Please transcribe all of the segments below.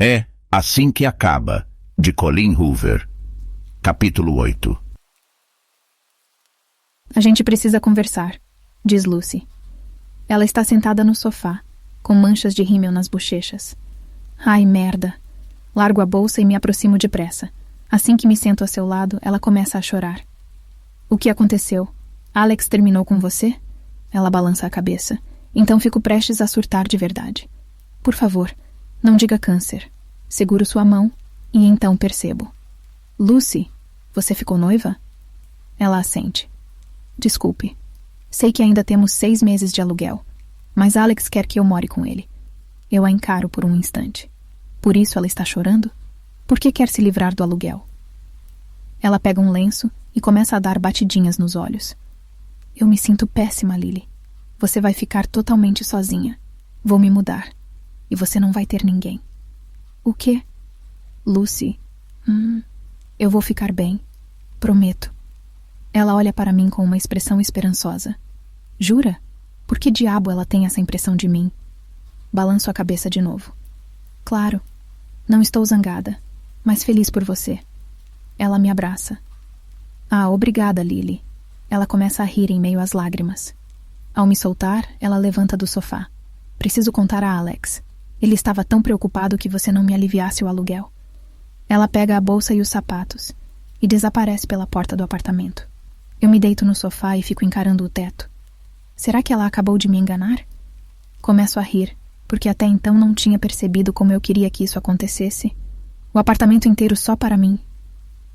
É assim que acaba, de Colleen Hoover. Capítulo 8. A gente precisa conversar, diz Lucy. Ela está sentada no sofá, com manchas de rímel nas bochechas. Ai, merda. Largo a bolsa e me aproximo depressa. Assim que me sento a seu lado, ela começa a chorar. O que aconteceu? Alex terminou com você? Ela balança a cabeça. Então fico prestes a surtar de verdade. Por favor, não diga câncer. Seguro sua mão e então percebo. Lucy, você ficou noiva? Ela assente. Desculpe. Sei que ainda temos 6 meses de aluguel, mas Alex quer que eu more com ele. Eu a encaro por um instante. Por isso ela está chorando? Por que quer se livrar do aluguel? Ela pega um lenço e começa a dar batidinhas nos olhos. Eu me sinto péssima, Lily. Você vai ficar totalmente sozinha. Vou me mudar. E você não vai ter ninguém. O quê? Lucy. Eu vou ficar bem. Prometo. Ela olha para mim com uma expressão esperançosa. Jura? Por que diabo ela tem essa impressão de mim? Balanço a cabeça de novo. Claro. Não estou zangada, mas feliz por você. Ela me abraça. Ah, obrigada, Lily. Ela começa a rir em meio às lágrimas. Ao me soltar, ela levanta do sofá. Preciso contar a Alex. Ele estava tão preocupado que você não me aliviasse o aluguel. Ela pega a bolsa e os sapatos e desaparece pela porta do apartamento. Eu me deito no sofá e fico encarando o teto. Será que ela acabou de me enganar? Começo a rir, porque até então não tinha percebido como eu queria que isso acontecesse. O apartamento inteiro só para mim.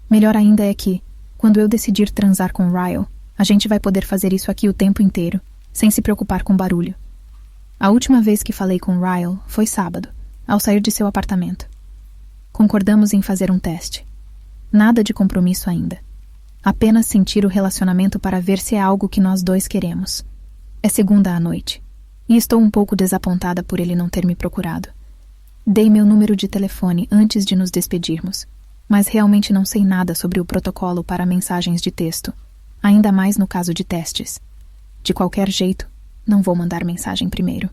Melhor ainda é que, quando eu decidir transar com Ryle, a gente vai poder fazer isso aqui o tempo inteiro, sem se preocupar com barulho. A última vez que falei com Ryle foi sábado, ao sair de seu apartamento. Concordamos em fazer um teste. Nada de compromisso ainda. Apenas sentir o relacionamento para ver se é algo que nós dois queremos. É segunda à noite, e estou um pouco desapontada por ele não ter me procurado. Dei meu número de telefone antes de nos despedirmos, mas realmente não sei nada sobre o protocolo para mensagens de texto, ainda mais no caso de testes. De qualquer jeito, não vou mandar mensagem primeiro.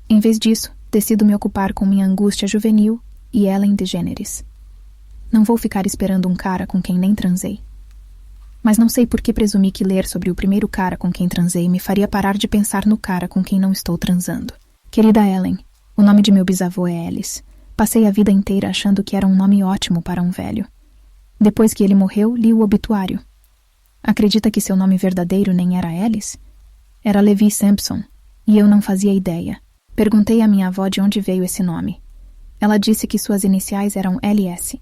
Em vez disso, decido me ocupar com minha angústia juvenil e Ellen DeGeneres. Não vou ficar esperando um cara com quem nem transei. Mas não sei por que presumi que ler sobre o primeiro cara com quem transei me faria parar de pensar no cara com quem não estou transando. Querida Ellen, o nome de meu bisavô é Ellis. Passei a vida inteira achando que era um nome ótimo para um velho. Depois que ele morreu, li o obituário. Acredita que seu nome verdadeiro nem era Ellis? Era Levi Sampson, e eu não fazia ideia. Perguntei à minha avó de onde veio esse nome. Ela disse que suas iniciais eram LS,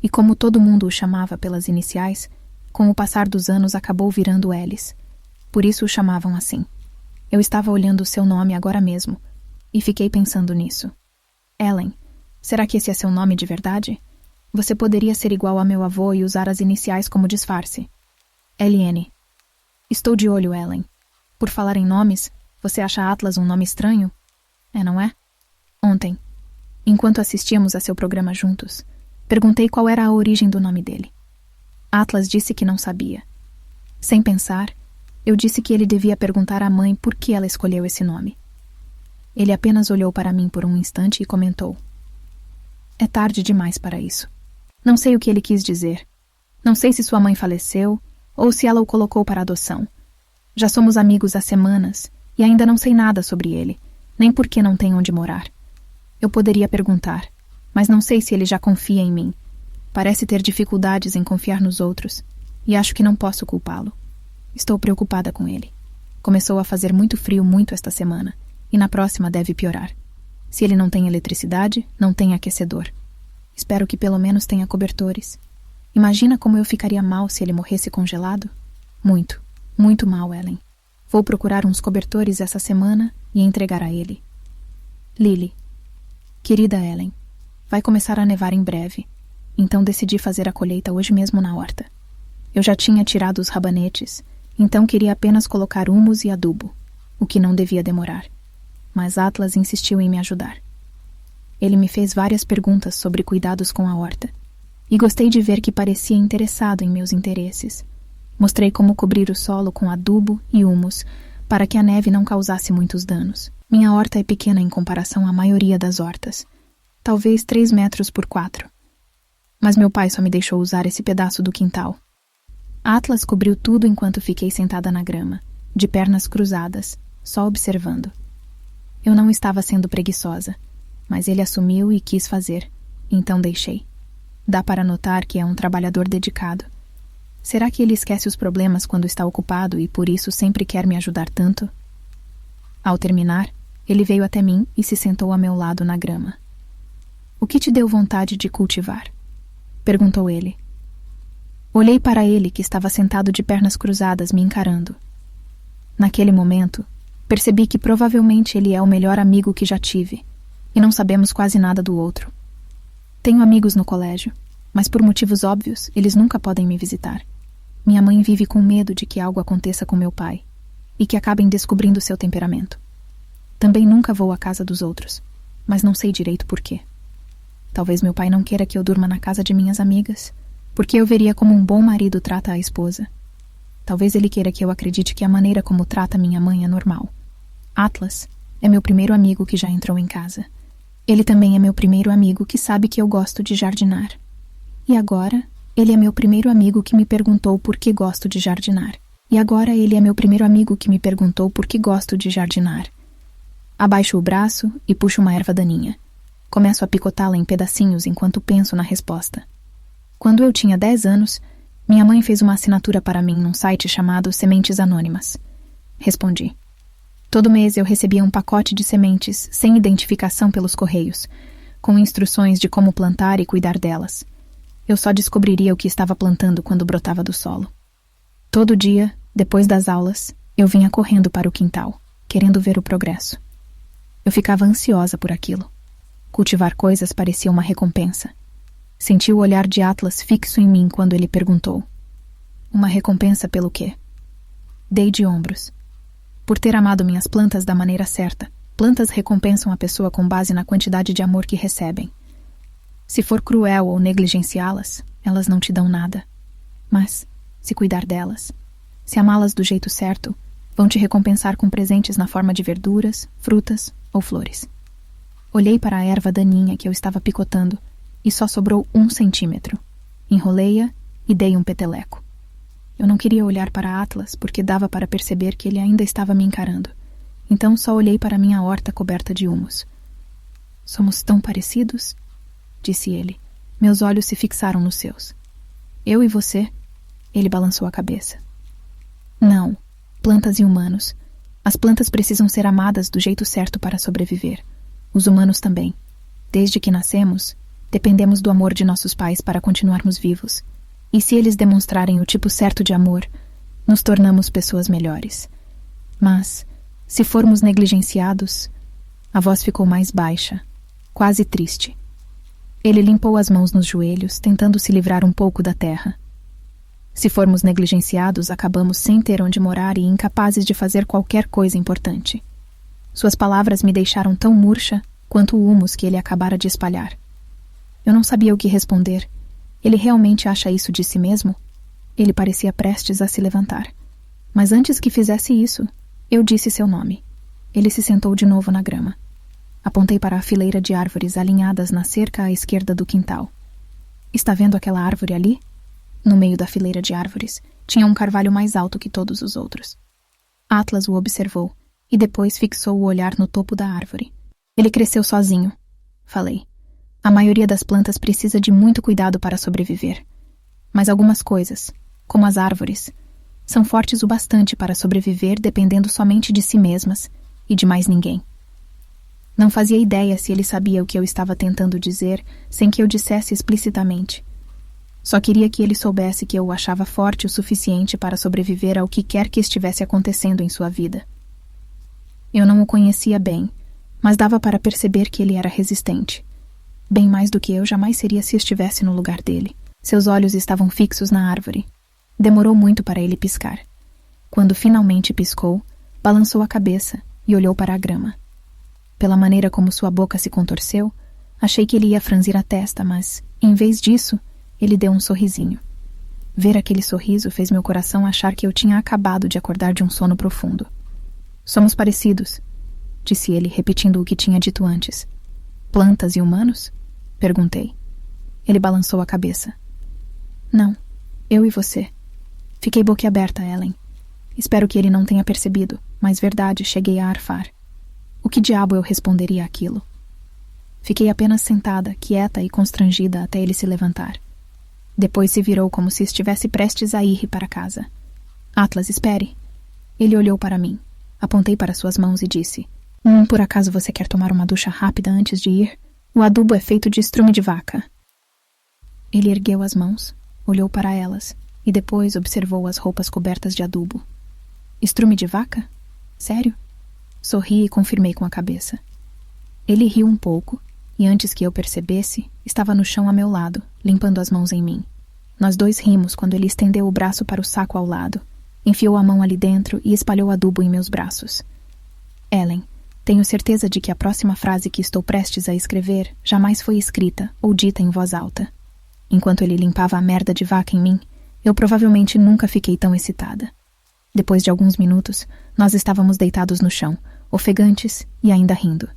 e como todo mundo o chamava pelas iniciais, com o passar dos anos acabou virando Ellis. Por isso o chamavam assim. Eu estava olhando o seu nome agora mesmo, e fiquei pensando nisso. Ellen, será que esse é seu nome de verdade? Você poderia ser igual a meu avô e usar as iniciais como disfarce. LN. Estou de olho, Ellen. Por falar em nomes, você acha Atlas um nome estranho? É, não é? Ontem, enquanto assistíamos a seu programa juntos, perguntei qual era a origem do nome dele. Atlas disse que não sabia. Sem pensar, eu disse que ele devia perguntar à mãe por que ela escolheu esse nome. Ele apenas olhou para mim por um instante e comentou. É tarde demais para isso. Não sei o que ele quis dizer. Não sei se sua mãe faleceu ou se ela o colocou para adoção. Já somos amigos há semanas e ainda não sei nada sobre ele, nem por que não tem onde morar. Eu poderia perguntar, mas não sei se ele já confia em mim. Parece ter dificuldades em confiar nos outros, e acho que não posso culpá-lo. Estou preocupada com ele. Começou a fazer muito frio esta semana, e na próxima deve piorar. Se ele não tem eletricidade, não tem aquecedor. Espero que pelo menos tenha cobertores. Imagina como eu ficaria mal se ele morresse congelado? Muito, muito mal, Ellen. Vou procurar uns cobertores essa semana e entregar a ele. Lily. Querida Ellen, vai começar a nevar em breve. Então decidi fazer a colheita hoje mesmo na horta. Eu já tinha tirado os rabanetes, então queria apenas colocar humus e adubo, o que não devia demorar. Mas Atlas insistiu em me ajudar. Ele me fez várias perguntas sobre cuidados com a horta, e gostei de ver que parecia interessado em meus interesses. Mostrei como cobrir o solo com adubo e humus, para que a neve não causasse muitos danos. Minha horta é pequena em comparação à maioria das hortas, talvez 3 metros por 4. Mas meu pai só me deixou usar esse pedaço do quintal. Atlas cobriu tudo enquanto fiquei sentada na grama, de pernas cruzadas, só observando. Eu não estava sendo preguiçosa, mas ele assumiu e quis fazer, então deixei. Dá para notar que é um trabalhador dedicado. Será que ele esquece os problemas quando está ocupado e por isso sempre quer me ajudar tanto? Ao terminar, ele veio até mim e se sentou a meu lado na grama. "O que te deu vontade de cultivar?" perguntou ele. Olhei para ele, que estava sentado de pernas cruzadas me encarando. Naquele momento, percebi que provavelmente ele é o melhor amigo que já tive, e não sabemos quase nada do outro. Tenho amigos no colégio, mas por motivos óbvios, eles nunca podem me visitar. Minha mãe vive com medo de que algo aconteça com meu pai, e que acabem descobrindo seu temperamento. Também nunca vou à casa dos outros, mas não sei direito por quê. Talvez meu pai não queira que eu durma na casa de minhas amigas, porque eu veria como um bom marido trata a esposa. Talvez ele queira que eu acredite que a maneira como trata minha mãe é normal. Atlas é meu primeiro amigo que já entrou em casa. Ele também é meu primeiro amigo que sabe que eu gosto de jardinar. E agora, ele é meu primeiro amigo que me perguntou por que gosto de jardinar. Abaixo o braço e puxo uma erva daninha. Começo a picotá-la em pedacinhos enquanto penso na resposta. Quando eu tinha 10 anos, minha mãe fez uma assinatura para mim num site chamado Sementes Anônimas. Respondi. Todo mês eu recebia um pacote de sementes sem identificação pelos correios, com instruções de como plantar e cuidar delas. Eu só descobriria o que estava plantando quando brotava do solo. Todo dia, depois das aulas, eu vinha correndo para o quintal, querendo ver o progresso. Eu ficava ansiosa por aquilo. Cultivar coisas parecia uma recompensa. Senti o olhar de Atlas fixo em mim quando ele perguntou. Uma recompensa pelo quê? Dei de ombros. Por ter amado minhas plantas da maneira certa. Plantas recompensam a pessoa com base na quantidade de amor que recebem. Se for cruel ou negligenciá-las, elas não te dão nada. Mas, se cuidar delas, se amá-las do jeito certo, vão te recompensar com presentes na forma de verduras, frutas ou flores. Olhei para a erva daninha que eu estava picotando e só sobrou 1 centímetro. Enrolei-a e dei um peteleco. Eu não queria olhar para Atlas porque dava para perceber que ele ainda estava me encarando. Então só olhei para minha horta coberta de humus. "Somos tão parecidos?" disse ele. Meus olhos se fixaram nos seus. "Eu e você?" Ele balançou a cabeça. "Não, plantas e humanos. As plantas precisam ser amadas do jeito certo para sobreviver. Os humanos também. Desde que nascemos, dependemos do amor de nossos pais para continuarmos vivos. E se eles demonstrarem o tipo certo de amor, nos tornamos pessoas melhores. Mas, se formos negligenciados..." A voz ficou mais baixa, quase triste. Ele limpou as mãos nos joelhos, tentando se livrar um pouco da terra. "Se formos negligenciados, acabamos sem ter onde morar e incapazes de fazer qualquer coisa importante." Suas palavras me deixaram tão murcha quanto o humus que ele acabara de espalhar. Eu não sabia o que responder. Ele realmente acha isso de si mesmo? Ele parecia prestes a se levantar. Mas antes que fizesse isso, eu disse seu nome. Ele se sentou de novo na grama. Apontei para a fileira de árvores alinhadas na cerca à esquerda do quintal. "Está vendo aquela árvore ali?" No meio da fileira de árvores, tinha um carvalho mais alto que todos os outros. Atlas o observou e depois fixou o olhar no topo da árvore. "Ele cresceu sozinho", falei. "A maioria das plantas precisa de muito cuidado para sobreviver. Mas algumas coisas, como as árvores, são fortes o bastante para sobreviver dependendo somente de si mesmas e de mais ninguém." Não fazia ideia se ele sabia o que eu estava tentando dizer sem que eu dissesse explicitamente. Só queria que ele soubesse que eu o achava forte o suficiente para sobreviver ao que quer que estivesse acontecendo em sua vida. Eu não o conhecia bem, mas dava para perceber que ele era resistente. Bem mais do que eu jamais seria se estivesse no lugar dele. Seus olhos estavam fixos na árvore. Demorou muito para ele piscar. Quando finalmente piscou, balançou a cabeça e olhou para a grama. Pela maneira como sua boca se contorceu, achei que ele ia franzir a testa, mas, em vez disso, ele deu um sorrisinho. Ver aquele sorriso fez meu coração achar que eu tinha acabado de acordar de um sono profundo. "Somos parecidos", disse ele, repetindo o que tinha dito antes. Plantas e humanos? Perguntei. Ele balançou a cabeça. Não, eu e você. Fiquei boquiaberta, Ellen. Espero que ele não tenha percebido, mas verdade, cheguei a arfar. O que diabo eu responderia àquilo? Fiquei apenas sentada, quieta e constrangida até ele se levantar. Depois se virou como se estivesse prestes a ir para casa. Atlas, espere. Ele olhou para mim. Apontei para suas mãos e disse: por acaso você quer tomar uma ducha rápida antes de ir? O adubo é feito de estrume de vaca. Ele ergueu as mãos, olhou para elas e depois observou as roupas cobertas de adubo. Estrume de vaca? Sério? Sorri e confirmei com a cabeça. Ele riu um pouco e, antes que eu percebesse, estava no chão a meu lado, limpando as mãos em mim. Nós dois rimos quando ele estendeu o braço para o saco ao lado, enfiou a mão ali dentro e espalhou adubo em meus braços. Ellen, tenho certeza de que a próxima frase que estou prestes a escrever jamais foi escrita ou dita em voz alta. Enquanto ele limpava a merda de vaca em mim, eu provavelmente nunca fiquei tão excitada. Depois de alguns minutos, nós estávamos deitados no chão, ofegantes e ainda rindo.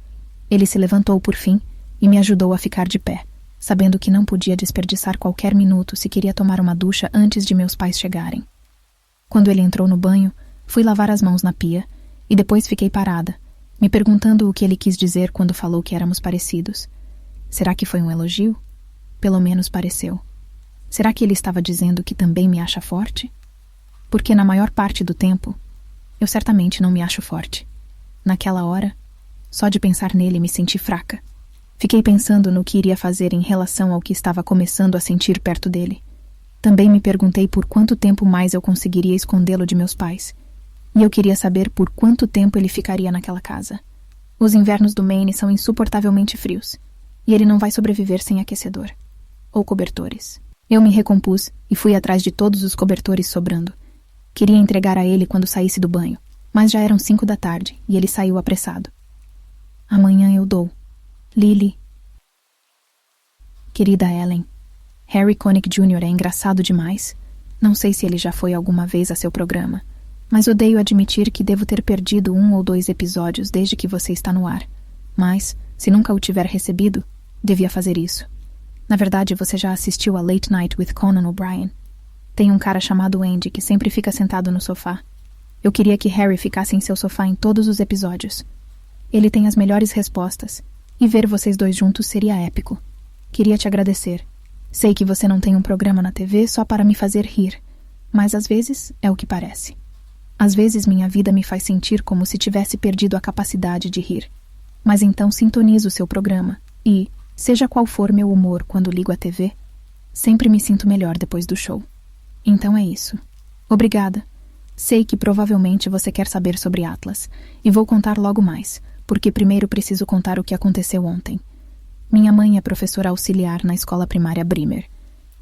Ele se levantou por fim e me ajudou a ficar de pé, sabendo que não podia desperdiçar qualquer minuto se queria tomar uma ducha antes de meus pais chegarem. Quando ele entrou no banho, fui lavar as mãos na pia e depois fiquei parada, me perguntando o que ele quis dizer quando falou que éramos parecidos. Será que foi um elogio? Pelo menos pareceu. Será que ele estava dizendo que também me acha forte? Porque na maior parte do tempo, eu certamente não me acho forte. Naquela hora, só de pensar nele me senti fraca. Fiquei pensando no que iria fazer em relação ao que estava começando a sentir perto dele. Também me perguntei por quanto tempo mais eu conseguiria escondê-lo de meus pais. E eu queria saber por quanto tempo ele ficaria naquela casa. Os invernos do Maine são insuportavelmente frios, e ele não vai sobreviver sem aquecedor. Ou cobertores. Eu me recompus e fui atrás de todos os cobertores sobrando. Queria entregar a ele quando saísse do banho, mas já eram 5 da tarde e ele saiu apressado. Amanhã eu dou. Lily. Querida Ellen, Harry Connick Jr. é engraçado demais. Não sei se ele já foi alguma vez a seu programa, mas odeio admitir que devo ter perdido 1 ou 2 episódios desde que você está no ar. Mas, se nunca o tiver recebido, devia fazer isso. Na verdade, você já assistiu a Late Night with Conan O'Brien. Tem um cara chamado Andy que sempre fica sentado no sofá. Eu queria que Harry ficasse em seu sofá em todos os episódios. Ele tem as melhores respostas, e ver vocês dois juntos seria épico. Queria te agradecer. Sei que você não tem um programa na TV só para me fazer rir, mas às vezes é o que parece. Às vezes minha vida me faz sentir como se tivesse perdido a capacidade de rir. Mas então sintonizo o seu programa e, seja qual for meu humor quando ligo a TV, sempre me sinto melhor depois do show. Então é isso. Obrigada. Sei que provavelmente você quer saber sobre Atlas, e vou contar logo mais, porque primeiro preciso contar o que aconteceu ontem. Minha mãe é professora auxiliar na escola primária Brimmer.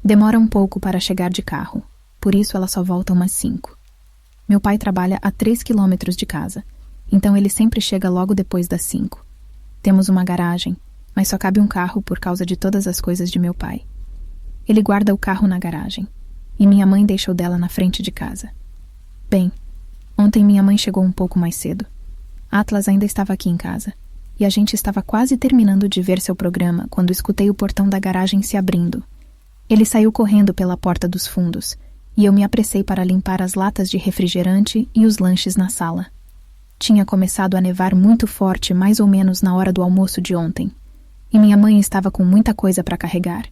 Demora um pouco para chegar de carro, por isso ela só volta umas 5. Meu pai trabalha a 3 quilômetros de casa, então ele sempre chega logo depois das 5. Temos uma garagem, mas só cabe um carro por causa de todas as coisas de meu pai. Ele guarda o carro na garagem, e minha mãe deixa o dela na frente de casa. Bem, ontem minha mãe chegou um pouco mais cedo. Atlas ainda estava aqui em casa, e a gente estava quase terminando de ver seu programa quando escutei o portão da garagem se abrindo. Ele saiu correndo pela porta dos fundos, e eu me apressei para limpar as latas de refrigerante e os lanches na sala. Tinha começado a nevar muito forte mais ou menos na hora do almoço de ontem, e minha mãe estava com muita coisa para carregar.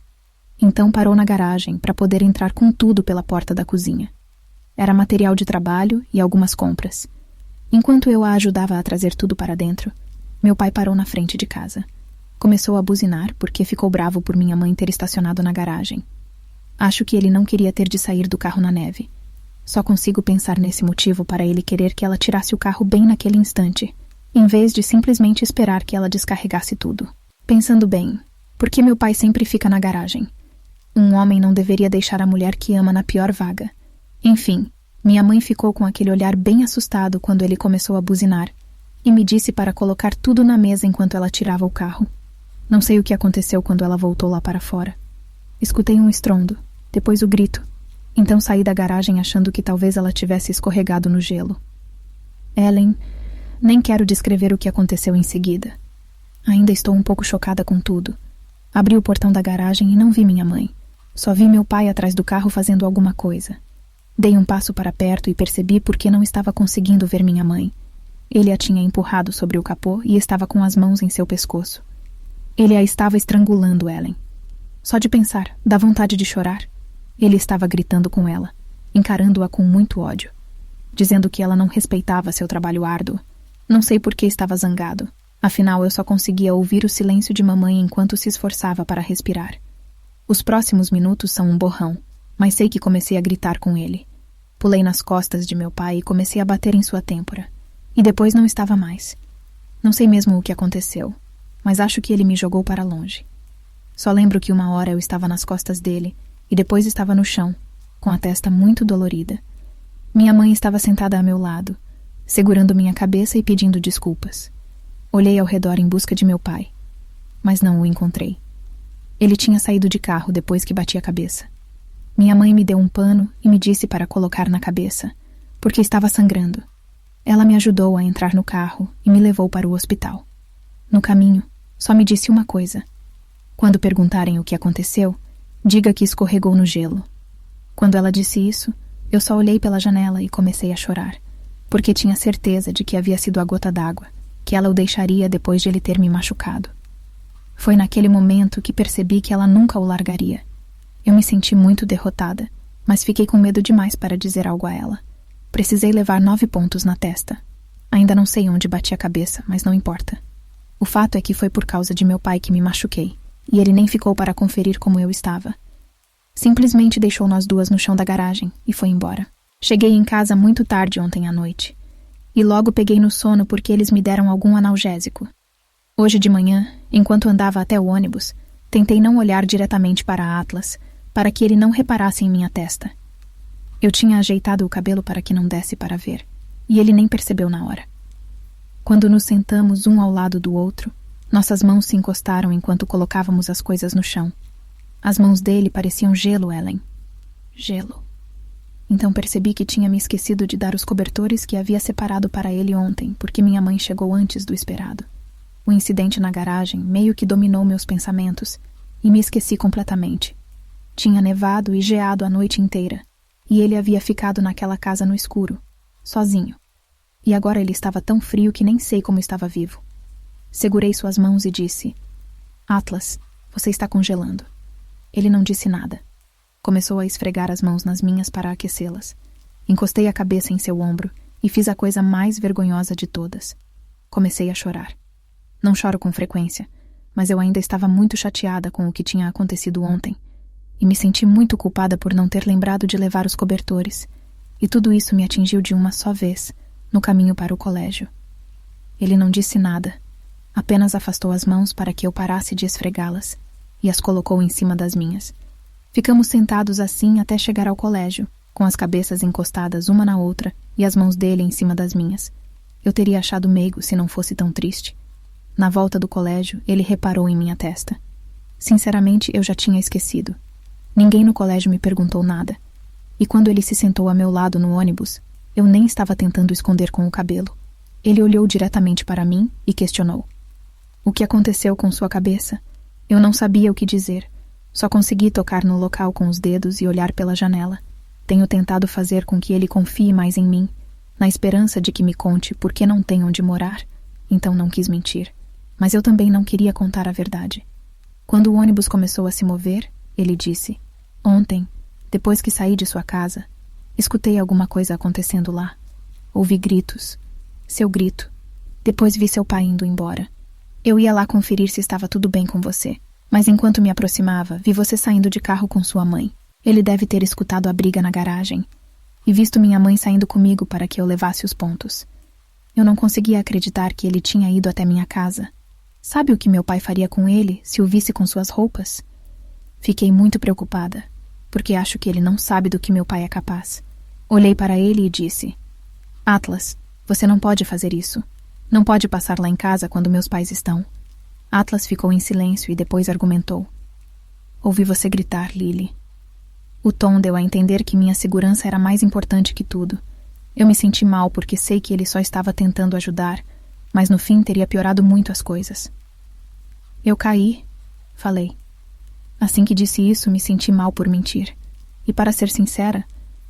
Então parou na garagem para poder entrar com tudo pela porta da cozinha. Era material de trabalho e algumas compras. Enquanto eu a ajudava a trazer tudo para dentro, meu pai parou na frente de casa. Começou a buzinar porque ficou bravo por minha mãe ter estacionado na garagem. Acho que ele não queria ter de sair do carro na neve. Só consigo pensar nesse motivo para ele querer que ela tirasse o carro bem naquele instante, em vez de simplesmente esperar que ela descarregasse tudo. Pensando bem, por que meu pai sempre fica na garagem? Um homem não deveria deixar a mulher que ama na pior vaga. Enfim, minha mãe ficou com aquele olhar bem assustado quando ele começou a buzinar, e me disse para colocar tudo na mesa enquanto ela tirava o carro. Não sei o que aconteceu quando ela voltou lá para fora. Escutei um estrondo, depois o grito. Então saí da garagem achando que talvez ela tivesse escorregado no gelo. Ellen, nem quero descrever o que aconteceu em seguida. Ainda estou um pouco chocada com tudo. Abri o portão da garagem e não vi minha mãe. Só vi meu pai atrás do carro fazendo alguma coisa. Dei um passo para perto e percebi por que não estava conseguindo ver minha mãe. Ele a tinha empurrado sobre o capô e estava com as mãos em seu pescoço. Ele a estava estrangulando, Ellen. Só de pensar, dá vontade de chorar. Ele estava gritando com ela, encarando-a com muito ódio, dizendo que ela não respeitava seu trabalho árduo. Não sei por que estava zangado. Afinal, eu só conseguia ouvir o silêncio de mamãe enquanto se esforçava para respirar. Os próximos minutos são um borrão, mas sei que comecei a gritar com ele. Pulei nas costas de meu pai e comecei a bater em sua têmpora. E depois não estava mais. Não sei mesmo o que aconteceu, mas acho que ele me jogou para longe. Só lembro que uma hora eu estava nas costas dele e depois estava no chão, com a testa muito dolorida. Minha mãe estava sentada a meu lado, segurando minha cabeça e pedindo desculpas. Olhei ao redor em busca de meu pai, mas não o encontrei. Ele tinha saído de carro depois que bati a cabeça. Minha mãe me deu um pano e me disse para colocar na cabeça, porque estava sangrando. Ela me ajudou a entrar no carro e me levou para o hospital. No caminho, só me disse uma coisa. Quando perguntarem o que aconteceu, diga que escorregou no gelo. Quando ela disse isso, eu só olhei pela janela e comecei a chorar, porque tinha certeza de que havia sido a gota d'água, que ela o deixaria depois de ele ter me machucado. Foi naquele momento que percebi que ela nunca o largaria. Eu me senti muito derrotada, mas fiquei com medo demais para dizer algo a ela. Precisei levar 9 pontos na testa. Ainda não sei onde bati a cabeça, mas não importa. O fato é que foi por causa de meu pai que me machuquei, e ele nem ficou para conferir como eu estava. Simplesmente deixou nós duas no chão da garagem e foi embora. Cheguei em casa muito tarde ontem à noite, e logo peguei no sono porque eles me deram algum analgésico. Hoje de manhã, enquanto andava até o ônibus, tentei não olhar diretamente para Atlas, para que ele não reparasse em minha testa. Eu tinha ajeitado o cabelo para que não desse para ver, e ele nem percebeu na hora. Quando nos sentamos um ao lado do outro, nossas mãos se encostaram enquanto colocávamos as coisas no chão. As mãos dele pareciam gelo, Ellen. Gelo. Então percebi que tinha me esquecido de dar os cobertores que havia separado para ele ontem, porque minha mãe chegou antes do esperado. O incidente na garagem meio que dominou meus pensamentos, e me esqueci completamente. Tinha nevado e geado a noite inteira, e ele havia ficado naquela casa no escuro, sozinho. E agora ele estava tão frio que nem sei como estava vivo. Segurei suas mãos e disse: Atlas, você está congelando. Ele não disse nada. Começou a esfregar as mãos nas minhas para aquecê-las. Encostei a cabeça em seu ombro e fiz a coisa mais vergonhosa de todas. Comecei a chorar. Não choro com frequência, mas eu ainda estava muito chateada com o que tinha acontecido ontem, e me senti muito culpada por não ter lembrado de levar os cobertores, e tudo isso me atingiu de uma só vez, no caminho para o colégio. Ele não disse nada, apenas afastou as mãos para que eu parasse de esfregá-las, e as colocou em cima das minhas. Ficamos sentados assim até chegar ao colégio, com as cabeças encostadas uma na outra e as mãos dele em cima das minhas. Eu teria achado meigo se não fosse tão triste. Na volta do colégio, ele reparou em minha testa. Sinceramente, eu já tinha esquecido. Ninguém no colégio me perguntou nada. E quando ele se sentou a meu lado no ônibus, eu nem estava tentando esconder com o cabelo. Ele olhou diretamente para mim e questionou: O que aconteceu com sua cabeça? Eu não sabia o que dizer. Só consegui tocar no local com os dedos e olhar pela janela. Tenho tentado fazer com que ele confie mais em mim, na esperança de que me conte por que não tem onde morar. Então não quis mentir. Mas eu também não queria contar a verdade. Quando o ônibus começou a se mover, ele disse: Ontem, depois que saí de sua casa, escutei alguma coisa acontecendo lá. Ouvi gritos. Seu grito. Depois vi seu pai indo embora. Eu ia lá conferir se estava tudo bem com você, mas enquanto me aproximava, vi você saindo de carro com sua mãe. Ele deve ter escutado a briga na garagem e visto minha mãe saindo comigo para que eu levasse os pontos. Eu não conseguia acreditar que ele tinha ido até minha casa. Sabe o que meu pai faria com ele se o visse com suas roupas? Fiquei muito preocupada, porque acho que ele não sabe do que meu pai é capaz. Olhei para ele e disse: Atlas, você não pode fazer isso. Não pode passar lá em casa quando meus pais estão. Atlas ficou em silêncio e depois argumentou: Ouvi você gritar, Lily. O tom deu a entender que minha segurança era mais importante que tudo. Eu me senti mal porque sei que ele só estava tentando ajudar, mas no fim teria piorado muito as coisas. Eu caí, falei. Assim que disse isso, me senti mal por mentir. E para ser sincera,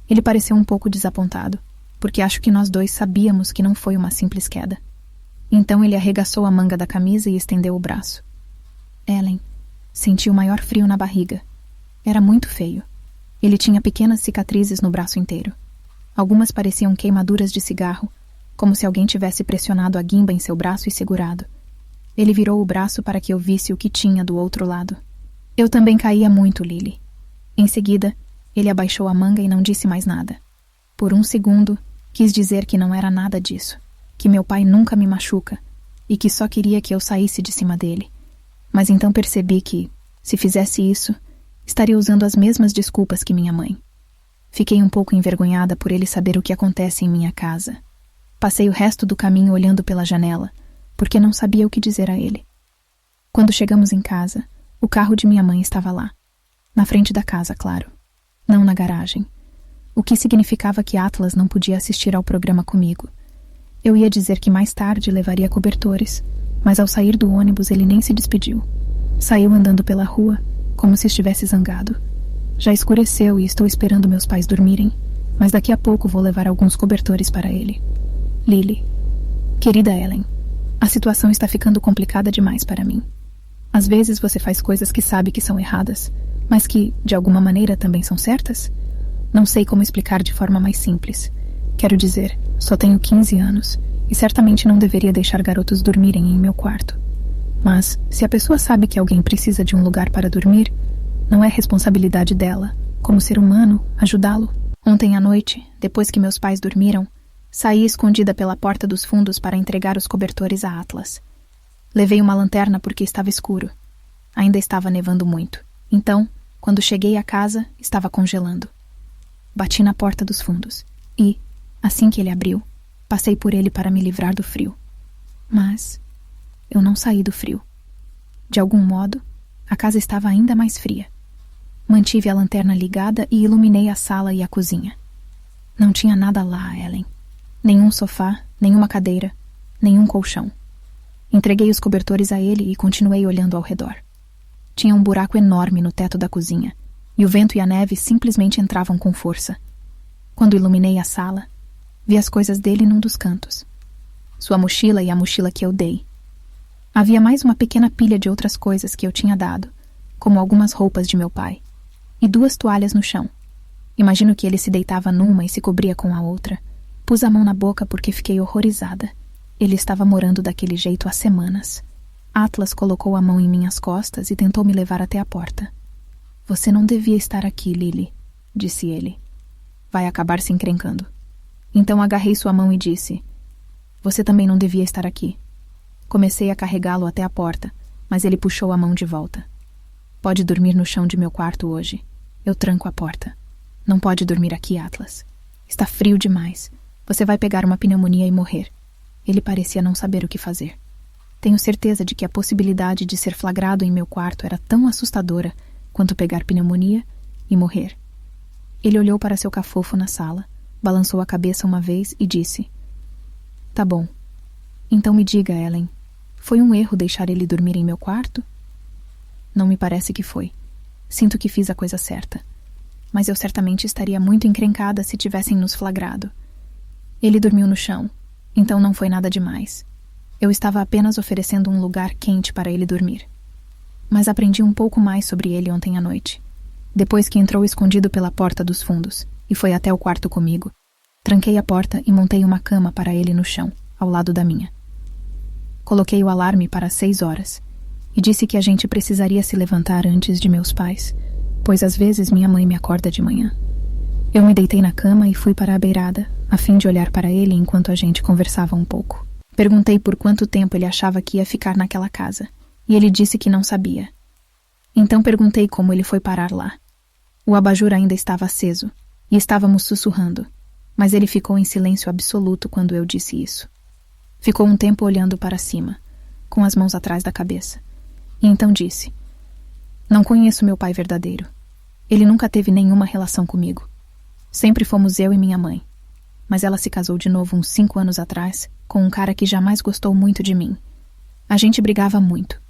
ele pareceu um pouco desapontado, porque acho que nós dois sabíamos que não foi uma simples queda. Então ele arregaçou a manga da camisa e estendeu o braço. Ellen, senti o maior frio na barriga. Era muito feio. Ele tinha pequenas cicatrizes no braço inteiro. Algumas pareciam queimaduras de cigarro, como se alguém tivesse pressionado a guimba em seu braço e segurado. Ele virou o braço para que eu visse o que tinha do outro lado. Eu também caía muito, Lily. Em seguida, ele abaixou a manga e não disse mais nada. Por um segundo, quis dizer que não era nada disso, que meu pai nunca me machuca e que só queria que eu saísse de cima dele. Mas então percebi que, se fizesse isso, estaria usando as mesmas desculpas que minha mãe. Fiquei um pouco envergonhada por ele saber o que acontece em minha casa. Passei o resto do caminho olhando pela janela, porque não sabia o que dizer a ele. Quando chegamos em casa, o carro de minha mãe estava lá. Na frente da casa, claro. Não na garagem. O que significava que Atlas não podia assistir ao programa comigo. Eu ia dizer que mais tarde levaria cobertores, mas ao sair do ônibus ele nem se despediu. Saiu andando pela rua, como se estivesse zangado. Já escureceu e estou esperando meus pais dormirem, mas daqui a pouco vou levar alguns cobertores para ele. Lily. Querida Ellen, a situação está ficando complicada demais para mim. Às vezes você faz coisas que sabe que são erradas, mas que, de alguma maneira, também são certas? Não sei como explicar de forma mais simples. Quero dizer, só tenho 15 anos e certamente não deveria deixar garotos dormirem em meu quarto. Mas, se a pessoa sabe que alguém precisa de um lugar para dormir, não é responsabilidade dela, como ser humano, ajudá-lo. Ontem à noite, depois que meus pais dormiram, saí escondida pela porta dos fundos para entregar os cobertores a Atlas. Levei uma lanterna porque estava escuro. Ainda estava nevando muito. Então, quando cheguei à casa, estava congelando. Bati na porta dos fundos e, assim que ele abriu, passei por ele para me livrar do frio. Mas eu não saí do frio. De algum modo, a casa estava ainda mais fria. Mantive a lanterna ligada e iluminei a sala e a cozinha. Não tinha nada lá, Ellen. Nenhum sofá, nenhuma cadeira, nenhum colchão. Entreguei os cobertores a ele e continuei olhando ao redor. Tinha um buraco enorme no teto da cozinha, e o vento e a neve simplesmente entravam com força. Quando iluminei a sala, vi as coisas dele num dos cantos. Sua mochila e a mochila que eu dei. Havia mais uma pequena pilha de outras coisas que eu tinha dado, como algumas roupas de meu pai, e 2 toalhas no chão. Imagino que ele se deitava numa e se cobria com a outra. Pus a mão na boca porque fiquei horrorizada. Ele estava morando daquele jeito há semanas. Atlas colocou a mão em minhas costas e tentou me levar até a porta. Você não devia estar aqui, Lily, disse ele. Vai acabar se encrencando. Então agarrei sua mão e disse, você também não devia estar aqui. Comecei a carregá-lo até a porta, mas ele puxou a mão de volta. Pode dormir no chão de meu quarto hoje. Eu tranco a porta. Não pode dormir aqui, Atlas. Está frio demais. Você vai pegar uma pneumonia e morrer. Ele parecia não saber o que fazer. Tenho certeza de que a possibilidade de ser flagrado em meu quarto era tão assustadora quanto pegar pneumonia e morrer. Ele olhou para seu cafofo na sala, balançou a cabeça uma vez e disse, tá bom. Então me diga, Ellen, foi um erro deixar ele dormir em meu quarto? Não me parece que foi. Sinto que fiz a coisa certa. Mas eu certamente estaria muito encrencada se tivessem nos flagrado. Ele dormiu no chão, então não foi nada demais. Eu estava apenas oferecendo um lugar quente para ele dormir. Mas aprendi um pouco mais sobre ele ontem à noite. Depois que entrou escondido pela porta dos fundos e foi até o quarto comigo, tranquei a porta e montei uma cama para ele no chão, ao lado da minha. Coloquei o alarme para 6 horas e disse que a gente precisaria se levantar antes de meus pais, pois às vezes minha mãe me acorda de manhã. Eu me deitei na cama e fui para a beirada, a fim de olhar para ele enquanto a gente conversava um pouco. Perguntei por quanto tempo ele achava que ia ficar naquela casa, e ele disse que não sabia. Então perguntei como ele foi parar lá. O abajur ainda estava aceso, e estávamos sussurrando, mas ele ficou em silêncio absoluto quando eu disse isso. Ficou um tempo olhando para cima, com as mãos atrás da cabeça, e então disse, não conheço meu pai verdadeiro. Ele nunca teve nenhuma relação comigo. Sempre fomos eu e minha mãe. Mas ela se casou de novo uns 5 anos atrás com um cara que jamais gostou muito de mim. A gente brigava muito.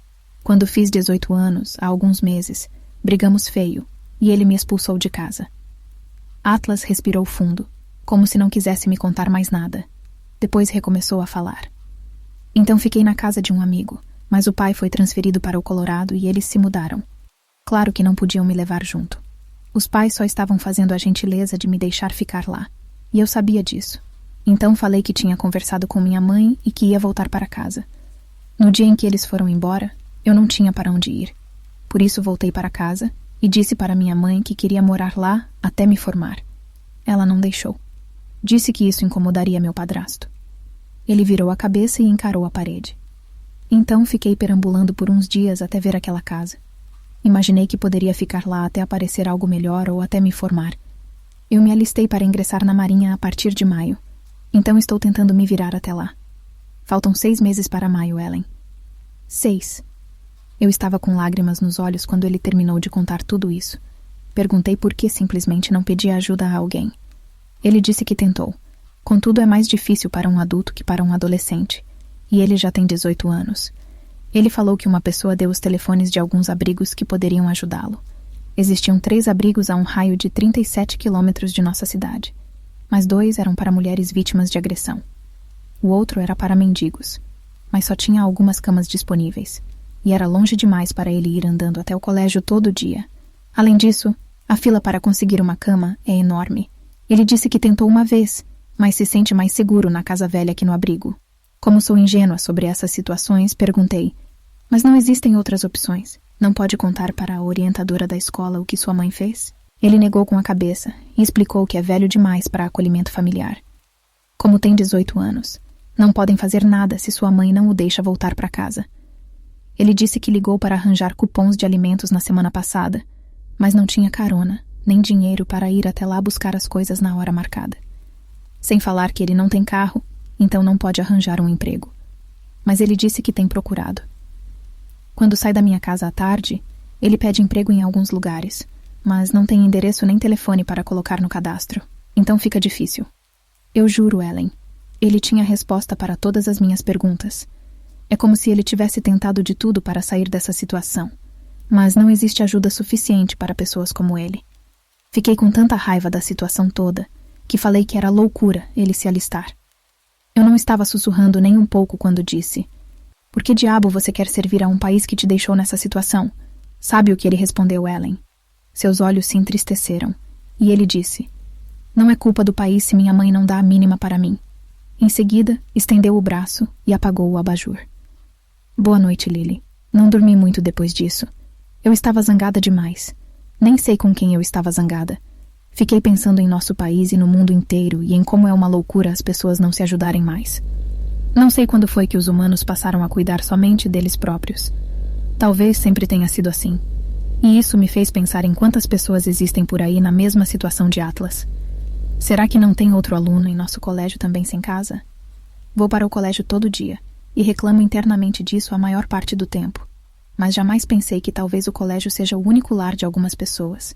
Quando fiz 18 anos, há alguns meses, brigamos feio e ele me expulsou de casa. Atlas respirou fundo, como se não quisesse me contar mais nada. Depois recomeçou a falar. Então fiquei na casa de um amigo, mas o pai foi transferido para o Colorado e eles se mudaram. Claro que não podiam me levar junto. Os pais só estavam fazendo a gentileza de me deixar ficar lá, e eu sabia disso. Então falei que tinha conversado com minha mãe e que ia voltar para casa. No dia em que eles foram embora, eu não tinha para onde ir. Por isso voltei para casa e disse para minha mãe que queria morar lá até me formar. Ela não deixou. Disse que isso incomodaria meu padrasto. Ele virou a cabeça e encarou a parede. Então fiquei perambulando por uns dias até ver aquela casa. Imaginei que poderia ficar lá até aparecer algo melhor ou até me formar. Eu me alistei para ingressar na Marinha a partir de maio. Então estou tentando me virar até lá. Faltam 6 meses para maio, Ellen. 6. Eu estava com lágrimas nos olhos quando ele terminou de contar tudo isso. Perguntei por que simplesmente não pedia ajuda a alguém. Ele disse que tentou. Contudo, é mais difícil para um adulto que para um adolescente. E ele já tem 18 anos. Ele falou que uma pessoa deu os telefones de alguns abrigos que poderiam ajudá-lo. Existiam 3 abrigos a um raio de 37 quilômetros de nossa cidade. Mas 2 eram para mulheres vítimas de agressão. O outro era para mendigos. Mas só tinha algumas camas disponíveis. E era longe demais para ele ir andando até o colégio todo dia. Além disso, a fila para conseguir uma cama é enorme. Ele disse que tentou uma vez, mas se sente mais seguro na casa velha que no abrigo. Como sou ingênua sobre essas situações, perguntei: mas não existem outras opções? Não pode contar para a orientadora da escola o que sua mãe fez? Ele negou com a cabeça e explicou que é velho demais para acolhimento familiar. Como tem 18 anos, não podem fazer nada se sua mãe não o deixa voltar para casa. Ele disse que ligou para arranjar cupons de alimentos na semana passada, mas não tinha carona, nem dinheiro para ir até lá buscar as coisas na hora marcada. Sem falar que ele não tem carro, então não pode arranjar um emprego. Mas ele disse que tem procurado. Quando sai da minha casa à tarde, ele pede emprego em alguns lugares, mas não tem endereço nem telefone para colocar no cadastro, então fica difícil. Eu juro, Ellen, ele tinha resposta para todas as minhas perguntas. É como se ele tivesse tentado de tudo para sair dessa situação, mas não existe ajuda suficiente para pessoas como ele. Fiquei com tanta raiva da situação toda, que falei que era loucura ele se alistar. Eu não estava sussurrando nem um pouco quando disse: por que diabo você quer servir a um país que te deixou nessa situação? Sabe o que ele respondeu, Ellen? Seus olhos se entristeceram, e ele disse: não é culpa do país se minha mãe não dá a mínima para mim. Em seguida, estendeu o braço e apagou o abajur. Boa noite, Lily. Não dormi muito depois disso. Eu estava zangada demais. Nem sei com quem eu estava zangada. Fiquei pensando em nosso país e no mundo inteiro e em como é uma loucura as pessoas não se ajudarem mais. Não sei quando foi que os humanos passaram a cuidar somente deles próprios. Talvez sempre tenha sido assim. E isso me fez pensar em quantas pessoas existem por aí na mesma situação de Atlas. Será que não tem outro aluno em nosso colégio também sem casa? Vou para o colégio todo dia e reclamo internamente disso a maior parte do tempo. Mas jamais pensei que talvez o colégio seja o único lar de algumas pessoas.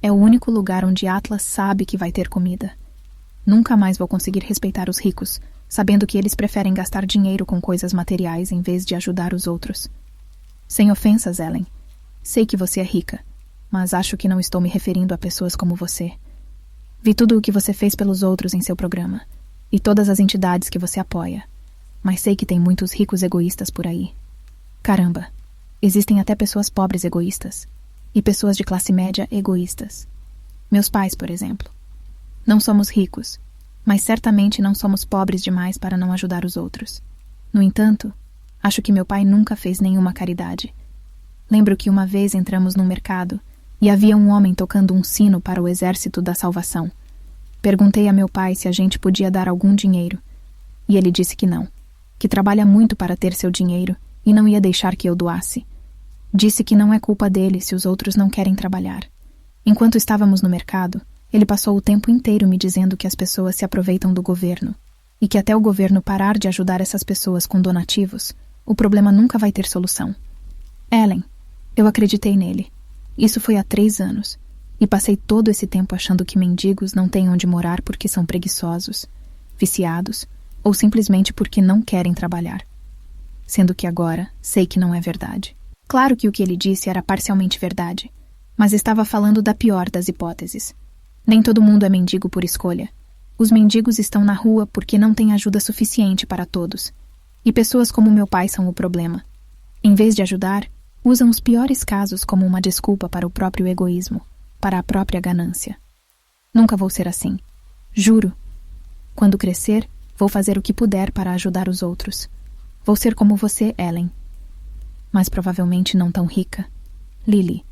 É o único lugar onde Atlas sabe que vai ter comida. Nunca mais vou conseguir respeitar os ricos, sabendo que eles preferem gastar dinheiro com coisas materiais em vez de ajudar os outros. Sem ofensas, Ellen. Sei que você é rica, mas acho que não estou me referindo a pessoas como você. Vi tudo o que você fez pelos outros em seu programa, e todas as entidades que você apoia. Mas sei que tem muitos ricos egoístas por aí. Caramba, existem até pessoas pobres egoístas. E pessoas de classe média egoístas. Meus pais, por exemplo. Não somos ricos, mas certamente não somos pobres demais para não ajudar os outros. No entanto, acho que meu pai nunca fez nenhuma caridade. Lembro que uma vez entramos num mercado e havia um homem tocando um sino para o Exército da Salvação. Perguntei a meu pai se a gente podia dar algum dinheiro, e ele disse que não, que trabalha muito para ter seu dinheiro e não ia deixar que eu doasse. Disse que não é culpa dele se os outros não querem trabalhar. Enquanto estávamos no mercado, ele passou o tempo inteiro me dizendo que as pessoas se aproveitam do governo e que até o governo parar de ajudar essas pessoas com donativos, o problema nunca vai ter solução. Ellen, eu acreditei nele. Isso foi há 3 anos, e passei todo esse tempo achando que mendigos não têm onde morar porque são preguiçosos, viciados ou simplesmente porque não querem trabalhar. Sendo que agora sei que não é verdade. Claro que o que ele disse era parcialmente verdade, mas estava falando da pior das hipóteses. Nem todo mundo é mendigo por escolha. Os mendigos estão na rua porque não têm ajuda suficiente para todos. E pessoas como meu pai são o problema. Em vez de ajudar, usam os piores casos como uma desculpa para o próprio egoísmo, para a própria ganância. Nunca vou ser assim. Juro. Quando crescer, vou fazer o que puder para ajudar os outros. Vou ser como você, Ellen. Mas provavelmente não tão rica. Lily.